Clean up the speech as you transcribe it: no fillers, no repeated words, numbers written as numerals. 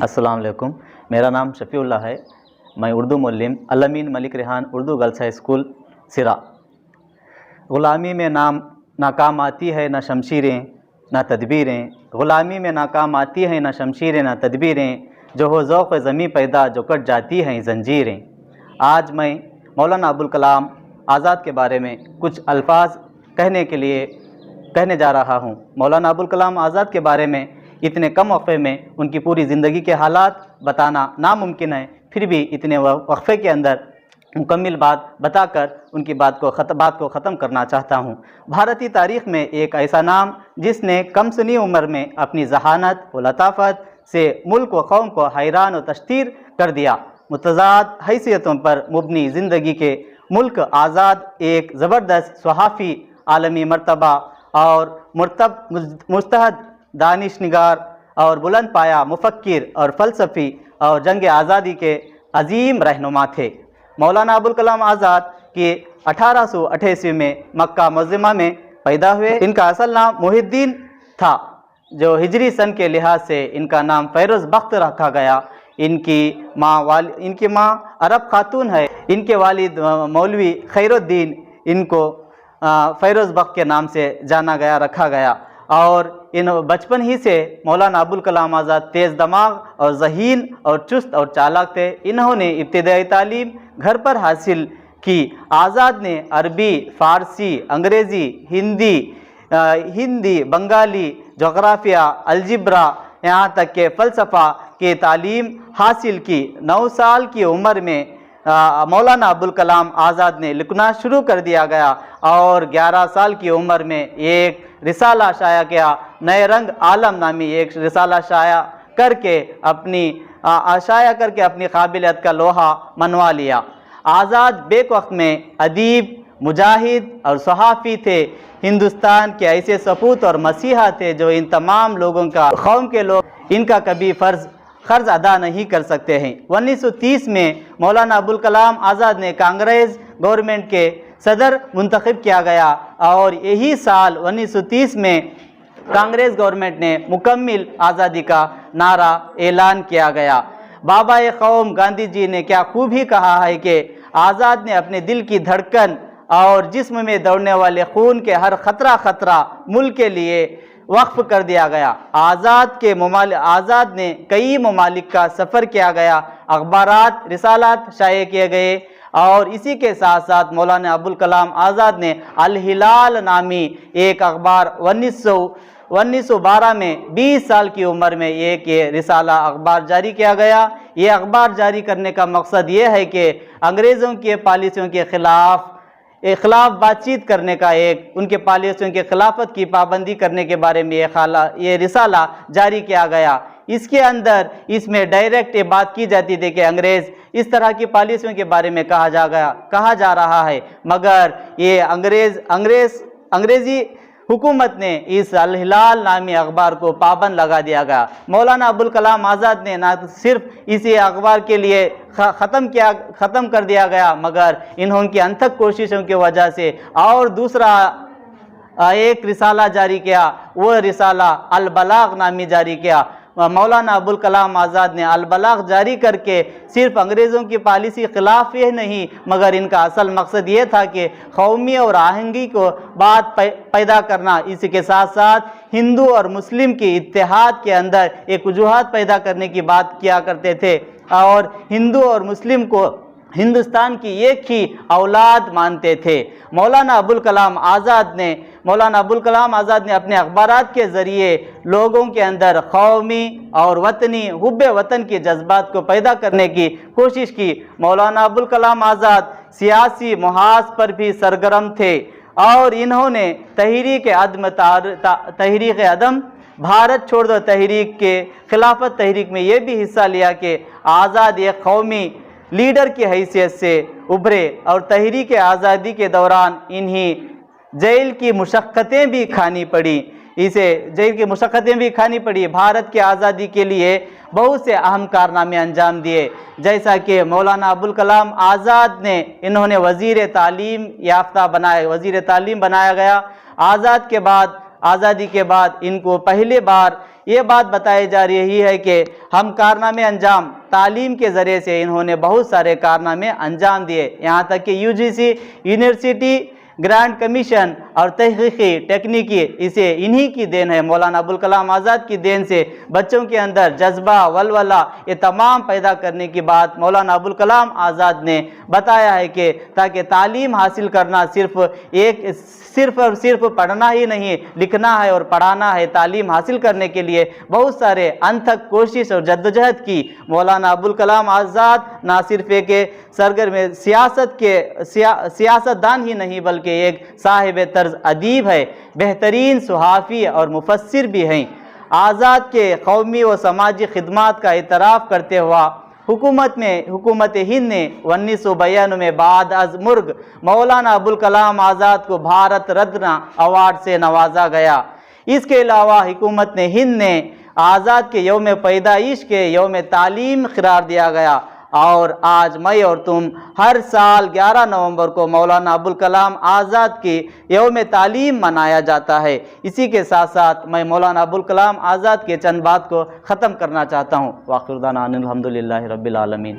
السلام علیکم، میرا نام شفیع اللہ ہے۔ میں اردو معلم Alameen Malik Rehan Urdu girls high school Sira. غلامی میں نہ کام آتی ہے نہ شمشیریں نہ تدبیریں، غلامی میں نہ کام آتی ہے نہ شمشیریں نہ تدبیریں، جو ہو ذوق زمیں پیدا جو کٹ جاتی ہیں زنجیریں۔ آج میں مولانا ابوالکلام آزاد کے بارے میں کچھ الفاظ کہنے جا رہا ہوں۔ مولانا ابوالکلام آزاد کے بارے میں اتنے کم وقفے میں ان کی پوری زندگی کے حالات بتانا ناممکن ہے، پھر بھی اتنے وقفے کے اندر مکمل بات بتا کر ان کی بات کو ختم کرنا چاہتا ہوں۔ بھارتی تاریخ میں ایک ایسا نام جس نے کم سنی عمر میں اپنی ذہانت و لطافت سے ملک و قوم کو حیران و تشتیر کر دیا۔ متضاد حیثیتوں پر مبنی زندگی کے ملک آزاد ایک زبردست صحافی، عالمی مرتبہ اور مجتہد، دانش نگار اور بلند پایہ مفکر اور فلسفی اور جنگ آزادی کے عظیم رہنما تھے۔ مولانا ابوالکلام آزاد کے 1888 میں مکہ معظمہ میں پیدا ہوئے۔ ان کا اصل نام محی الدین تھا، جو ہجری سن کے لحاظ سے ان کا نام فیروز بخت رکھا گیا۔ ان کی ماں عرب خاتون ہے۔ ان کے والد مولوی خیر الدین ان کو فیروز بخت کے نام سے رکھا گیا، اور ان بچپن ہی سے مولانا ابوالکلام آزاد تیز دماغ اور ذہین اور چست اور چالاک تھے۔ انہوں نے ابتدائی تعلیم گھر پر حاصل کی۔ آزاد نے عربی، فارسی، انگریزی، ہندی، بنگالی، جغرافیہ، الجبرا، یہاں تک کہ فلسفہ کی تعلیم حاصل کی۔ 9 سال کی عمر میں مولانا ابوالکلام آزاد نے لکھنا شروع کر دیا گیا، اور 11 سال کی عمر میں ایک رسالہ شائع کیا۔ نئے رنگ عالم نامی ایک رسالہ شائع کر کے اپنی قابلیت کا لوہا منوا لیا۔ آزاد بیک وقت میں ادیب، مجاہد اور صحافی تھے۔ ہندوستان کے ایسے سپوت اور مسیحا تھے جو ان تمام لوگوں کا، قوم کے لوگ ان کا کبھی قرض ادا نہیں کر سکتے ہیں۔ 1930 میں مولانا ابوالکلام آزاد نے کانگریس گورنمنٹ کے صدر منتخب کیا گیا، اور یہی سال 1930 میں کانگریس گورنمنٹ نے مکمل آزادی کا نعرہ اعلان کیا گیا۔ بابا قوم گاندھی جی نے کیا خوب ہی کہا ہے کہ آزاد نے اپنے دل کی دھڑکن اور جسم میں دوڑنے والے خون کے ہر خطرہ ملک کے لیے وقف کر دیا گیا۔ آزاد نے کئی ممالک کا سفر کیا گیا، اخبارات، رسالات شائع کیے گئے، اور اسی کے ساتھ ساتھ مولانا ابوالکلام آزاد نے الہلال نامی ایک اخبار 1912 میں 20 سال کی عمر میں ایک رسالہ اخبار جاری کیا گیا۔ یہ اخبار جاری کرنے کا مقصد یہ ہے کہ انگریزوں کی پالیسیوں کے خلاف بات چیت کرنے کا، ان کے پالیسیوں کے خلافت کی پابندی کرنے کے بارے میں یہ رسالہ جاری کیا گیا۔ اس میں ڈائریکٹ یہ بات کی جاتی تھی کہ انگریز اس طرح کی پالیسیوں کے بارے میں کہا جا رہا ہے، مگر یہ انگریزی حکومت نے اس الہلال نامی اخبار کو پابند لگا دیا گیا۔ مولانا ابوالکلام آزاد نے نہ صرف اسی اخبار کے لیے ختم کر دیا گیا، مگر انہوں کی انتھک کوششوں کی وجہ سے اور دوسرا ایک رسالہ جاری کیا، وہ رسالہ البلاغ نامی جاری کیا۔ مولانا ابوالکلام آزاد نے البلاغ جاری کر کے صرف انگریزوں کی پالیسی خلاف یہ نہیں، مگر ان کا اصل مقصد یہ تھا کہ قومی اور آہنگی کو بات پیدا کرنا، اس کے ساتھ ساتھ ہندو اور مسلم کی اتحاد کے اندر ایک وجوہات پیدا کرنے کی بات کیا کرتے تھے، اور ہندو اور مسلم کو ہندوستان کی ایک ہی اولاد مانتے تھے۔ مولانا ابوالکلام آزاد نے اپنے اخبارات کے ذریعے لوگوں کے اندر قومی اور وطنی حب وطن کے جذبات کو پیدا کرنے کی کوشش کی۔ مولانا ابوالکلام آزاد سیاسی محاذ پر بھی سرگرم تھے، اور انہوں نے تحریک عدم بھارت چھوڑ دو تحریک کے خلافت تحریک میں یہ بھی حصہ لیا کہ آزاد ایک قومی لیڈر کی حیثیت سے ابھرے، اور تحریک آزادی کے دوران انہیں جیل کی مشقتیں بھی کھانی پڑی۔ بھارت کی آزادی کے لیے بہت سے اہم کارنامے انجام دیے، جیسا کہ مولانا ابوالکلام آزاد نے وزیر تعلیم بنایا گیا۔ آزاد کے بعد آزادی کے بعد ان کو پہلی بار یہ بات بتائی جا رہی ہے کہ ہم کارنامے انجام تعلیم کے ذریعے سے انہوں نے بہت سارے کارنامے انجام دیے، یہاں تک کہ UGC یونیورسٹی گرانٹ کمیشن اور تحقیقی ٹیکنیکی اسے انہی کی دین ہے، مولانا ابوالکلام آزاد کی دین سے بچوں کے اندر جذبہ ولولہ یہ تمام پیدا کرنے کی بات مولانا ابوالکلام آزاد نے بتایا ہے کہ تاکہ تعلیم حاصل کرنا صرف اور صرف پڑھنا ہی نہیں، لکھنا ہے اور پڑھانا ہے۔ تعلیم حاصل کرنے کے لیے بہت سارے انتھک کوشش اور جدوجہد کی۔ مولانا ابوالکلام آزاد نہ صرف ایک سرگرم سیاست دان ہی نہیں بلکہ ایک صاحب طرز ادیب ہے، بہترین صحافی اور مفسر بھی ہیں۔ آزاد کے قومی و سماجی خدمات کا اعتراف کرتے ہوا حکومت ہند نے 1992 میں بعد از مرگ مولانا ابوالکلام آزاد کو بھارت رتن ایوارڈ سے نوازا گیا۔ اس کے علاوہ حکومت ہند نے آزاد کے یوم پیدائش کے یوم تعلیم قرار دیا گیا، اور آج میں اور تم ہر سال 11 نومبر کو مولانا ابوالکلام آزاد کی یوم تعلیم منایا جاتا ہے۔ اسی کے ساتھ ساتھ میں مولانا ابوالکلام آزاد کے چند بات کو ختم کرنا چاہتا ہوں۔ وآخر دعوانا الحمدللہ رب العالمین۔